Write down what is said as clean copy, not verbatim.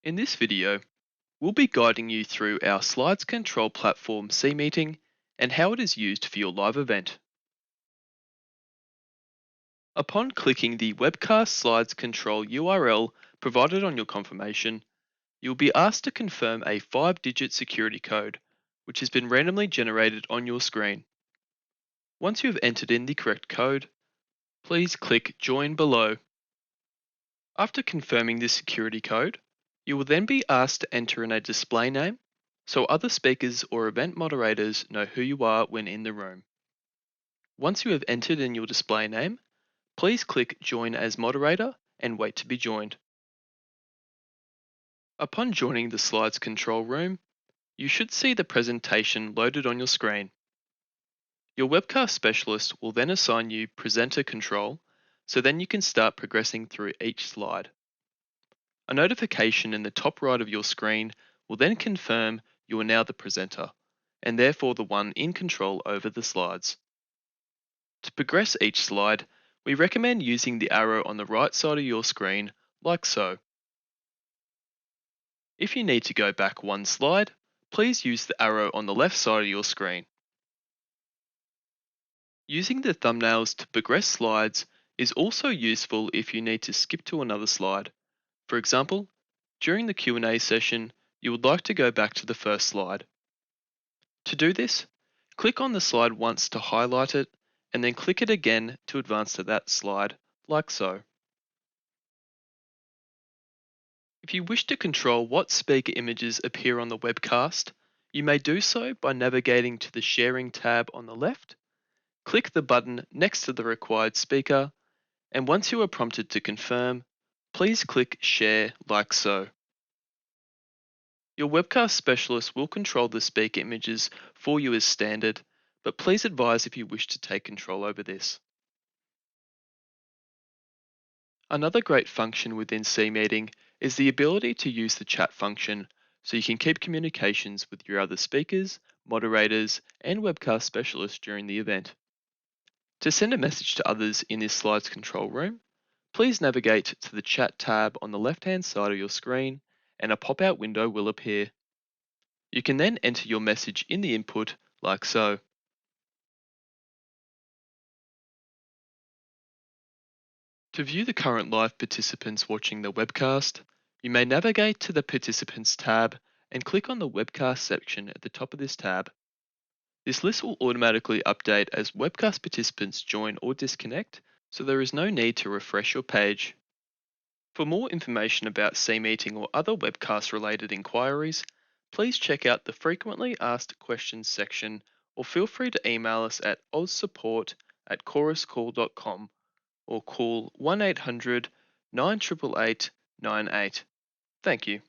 In this video, we'll be guiding you through our slides control platform C-Meeting and how it is used for your live event. Upon clicking the Webcast Slides Control URL provided on your confirmation, you'll be asked to confirm a 5-digit security code, which has been randomly generated on your screen. Once you have entered in the correct code, please click Join below. After confirming this security code, you will then be asked to enter in a display name so other speakers or event moderators know who you are when in the room. Once you have entered in your display name, please click Join as Moderator and wait to be joined. Upon joining the slides control room, you should see the presentation loaded on your screen. Your webcast specialist will then assign you presenter control, so then you can start progressing through each slide. A notification in the top right of your screen will then confirm you are now the presenter, and therefore the one in control over the slides. To progress each slide, we recommend using the arrow on the right side of your screen, like so. If you need to go back one slide, please use the arrow on the left side of your screen. Using the thumbnails to progress slides is also useful if you need to skip to another slide. For example, during the Q&A session, you would like to go back to the first slide. To do this, click on the slide once to highlight it, and then click it again to advance to that slide, like so. If you wish to control what speaker images appear on the webcast, you may do so by navigating to the Sharing tab on the left, click the button next to the required speaker, and once you are prompted to confirm, please click Share like so. Your webcast specialist will control the speaker images for you as standard, but please advise if you wish to take control over this. Another great function within C-Meeting is the ability to use the chat function so you can keep communications with your other speakers, moderators, and webcast specialists during the event. To send a message to others in this slides control room, please navigate to the chat tab on the left-hand side of your screen and a pop-out window will appear. You can then enter your message in the input like so. To view the current live participants watching the webcast, you may navigate to the Participants tab and click on the Webcast section at the top of this tab. This list will automatically update as webcast participants join or disconnect, so there is no need to refresh your page. For more information about C-Meeting or other webcast related inquiries, please check out the Frequently Asked Questions section or feel free to email us at ozsupport@choruscall.com or call 1-800-988-98. Thank you.